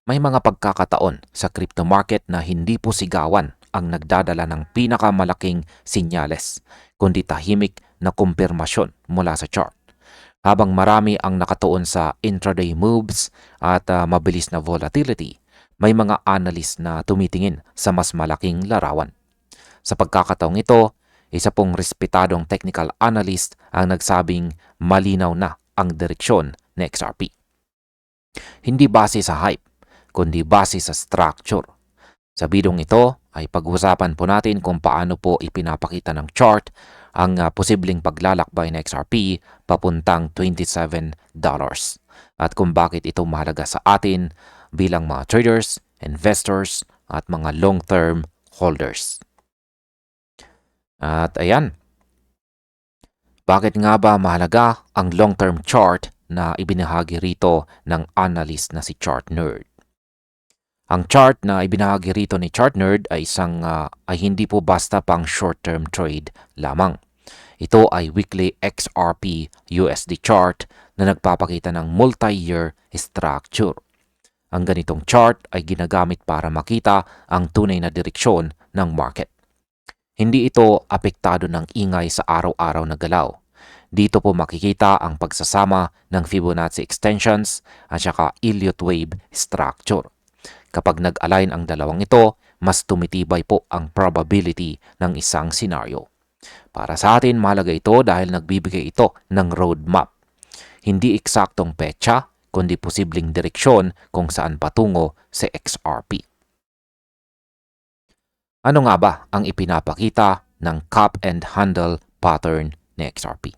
May mga pagkakataon sa crypto market na hindi po sigawan ang nagdadala ng pinakamalaking sinyales, kundi tahimik na kumpirmasyon mula sa chart. Habang marami ang nakatuon sa intraday moves at mabilis na volatility, may mga analyst na tumitingin sa mas malaking larawan. Sa pagkakataong ito, isa pong respetadong technical analyst ang nagsabing malinaw na ang direksyon ng XRP. Hindi base sa hype, kundi base sa structure. Sa bidong ito ay pag-usapan po natin kung paano po ipinapakita ng chart ang posibleng paglalakbay ng XRP papuntang $27 at kung bakit ito mahalaga sa atin bilang mga traders, investors at mga long-term holders. At ayan, bakit nga ba mahalaga ang long-term chart na ibinahagi rito ng analyst na si Chart Nerd? Ang chart na ibinahagi rito ni Chart Nerd ay ay hindi po basta pang short-term trade lamang. Ito ay weekly XRP USD chart na nagpapakita ng multi-year structure. Ang ganitong chart ay ginagamit para makita ang tunay na direksyon ng market. Hindi ito apektado ng ingay sa araw-araw na galaw. Dito po makikita ang pagsasama ng Fibonacci extensions at saka Elliott wave structure. Kapag nag-align ang dalawang ito, mas tumitibay po ang probability ng isang senaryo. Para sa atin, mahalaga ito dahil nagbibigay ito ng roadmap. Hindi eksaktong petsa, kundi posibleng direksyon kung saan patungo sa XRP. Ano nga ba ang ipinapakita ng cup and handle pattern ni XRP?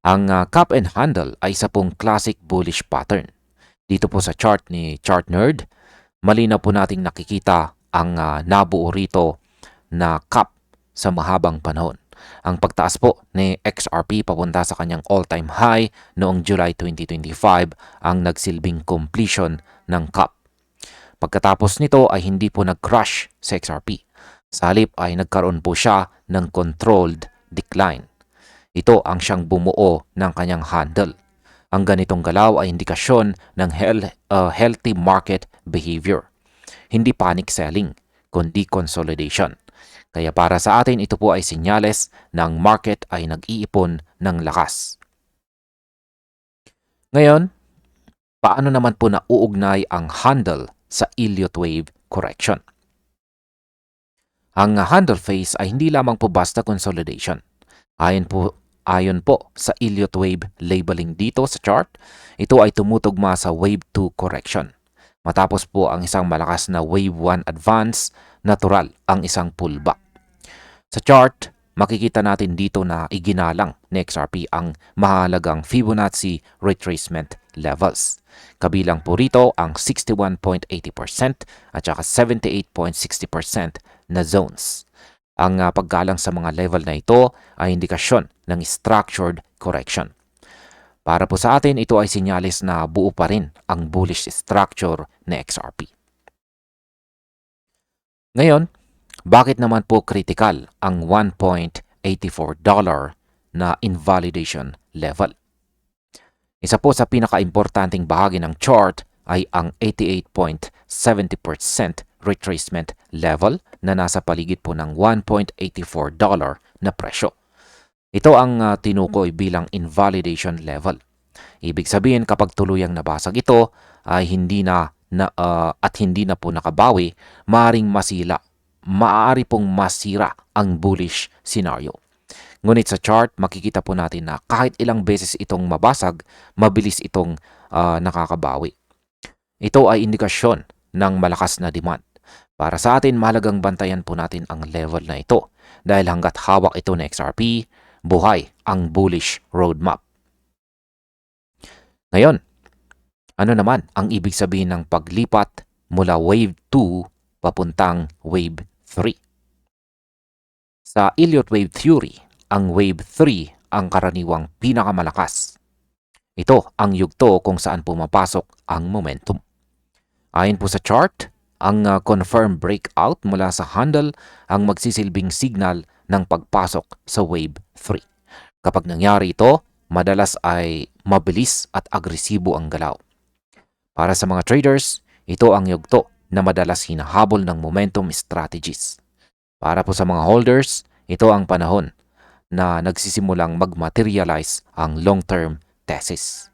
Ang cup and handle ay isa pong classic bullish pattern. Dito po sa chart ni Chart Nerd, malinaw po nating nakikita ang nabuo rito na cup sa mahabang panahon. Ang pagtaas po ni XRP papunta sa kanyang all-time high noong July 2025 ang nagsilbing completion ng cup. Pagkatapos nito ay hindi po nag-crash sa XRP. Sa halip ay nagkaroon po siya ng controlled decline. Ito ang siyang bumuo ng kanyang handle. Ang ganitong galaw ay indikasyon ng healthy market behavior. Hindi panic selling, kundi consolidation. Kaya para sa atin, ito po ay senyales ng market ay nag-iipon ng lakas. Ngayon, paano naman po nauugnay ang handle sa Elliott wave correction? Ang handle phase ay hindi lamang po basta consolidation. Ayon po sa Elliott wave labeling dito sa chart, ito ay tumutugma sa wave 2 correction. Matapos po ang isang malakas na wave 1 advance, natural ang isang pullback. Sa chart, makikita natin dito na iginalang ni XRP ang mahalagang Fibonacci retracement levels. Kabilang po rito ang 61.80% at saka 78.60% na zones. Ang paggalang sa mga level na ito ay indikasyon ng structured correction. Para po sa atin, ito ay sinyalis na buo pa rin ang bullish structure ng XRP. Ngayon, bakit naman po critical ang $1.84 na invalidation level? Isa po sa pinaka-importanting bahagi ng chart ay ang 88.70% retracement level na nasa paligid po ng $1.84 na presyo. Ito ang tinukoy bilang invalidation level. Ibig sabihin kapag tuluyang nabasag ito ay hindi na po nakabawi, maaari pong masira ang bullish scenario. Ngunit sa chart, makikita po natin na kahit ilang beses itong mabasag, mabilis itong nakakabawi. Ito ay indikasyon ng malakas na demand. Para sa atin, mahalagang bantayan po natin ang level na ito dahil hanggat hawak ito ng XRP, buhay ang bullish roadmap. Ngayon, ano naman ang ibig sabihin ng paglipat mula wave 2 papuntang wave 3? Sa Elliott wave theory, ang wave 3 ang karaniwang pinakamalakas. Ito ang yugto kung saan pumapasok ang momentum. Ayon po sa chart, ang confirmed breakout mula sa handle ang magsisilbing signal ng pagpasok sa wave 3. Kapag nangyari ito, madalas ay mabilis at agresibo ang galaw. Para sa mga traders, ito ang yugto na madalas hinahabol ng momentum strategies. Para po sa mga holders, ito ang panahon na nagsisimulang mag-materialize ang long-term thesis.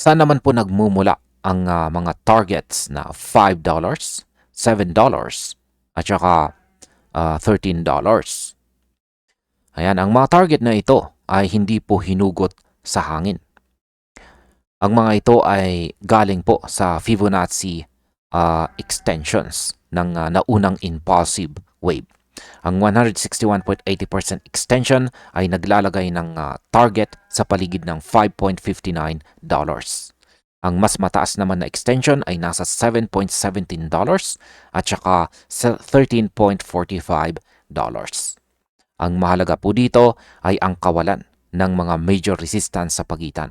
Saan naman po nagmumula ang mga targets na $5, $7, at saka $13? Ayan, ang mga target na ito ay hindi po hinugot sa hangin. Ang mga ito ay galing po sa Fibonacci extensions ng naunang impulsive wave. Ang 161.80% extension ay naglalagay ng target sa paligid ng $5.59. Ang mas mataas naman na extension ay nasa $7.17 at saka $13.45. Ang mahalaga po dito ay ang kawalan ng mga major resistance sa pagitan.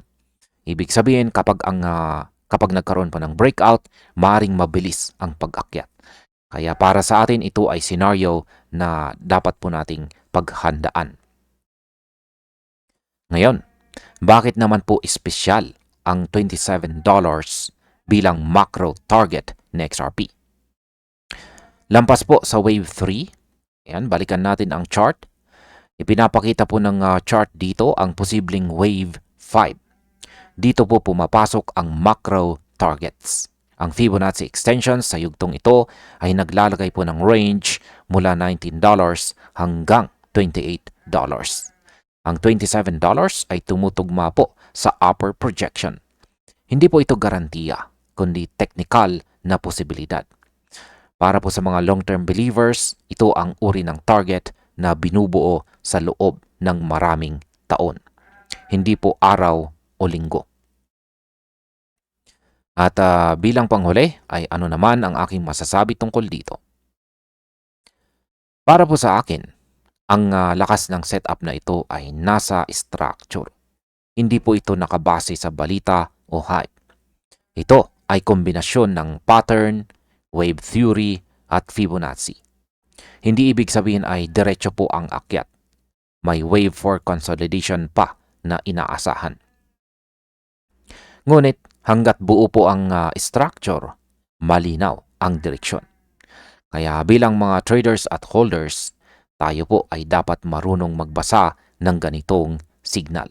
Ibig sabihin kapag nagkaroon po ng breakout, maring mabilis ang pag-akyat. Kaya para sa atin ito ay scenario na dapat po nating paghandaan. Ngayon, bakit naman po espesyal ang $27 bilang macro target ng XRP? Lampas po sa wave 3, ayan, balikan natin ang chart. Ipinapakita po ng chart dito ang posibleng wave 5. Dito po pumapasok ang macro targets. Ang Fibonacci extension sa yugtong ito ay naglalagay po ng range mula $19 hanggang $28. Ang $27 ay tumutugma po sa upper projection. Hindi po ito garantiya, kundi technical na posibilidad. Para po sa mga long-term believers, ito ang uri ng target na binubuo sa loob ng maraming taon. Hindi po araw o linggo. At bilang panghuli ay ano naman ang aking masasabi tungkol dito. Para po sa akin, ang lakas ng setup na ito ay nasa structure. Hindi po ito nakabase sa balita o hype. Ito ay kombinasyon ng pattern, wave theory at Fibonacci. Hindi ibig sabihin ay diretso po ang akyat. May wave for consolidation pa na inaasahan. Ngunit hanggat buo po ang structure, malinaw ang direksyon. Kaya bilang mga traders at holders, tayo po ay dapat marunong magbasa ng ganitong signal.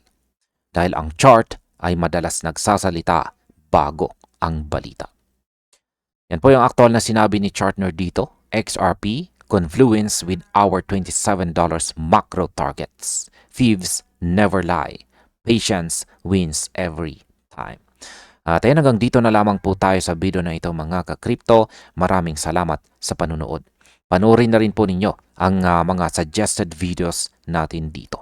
Dahil ang chart ay madalas nagsasalita bago ang balita. Yan po yung aktual na sinabi ni Chartner dito, XRP confluence with our $27 macro targets. Thieves never lie. Patience wins every time. At ayan, hanggang dito na lamang po tayo sa video na ito mga ka-crypto. Maraming salamat sa panunood. Panoorin na rin po ninyo ang mga suggested videos natin dito.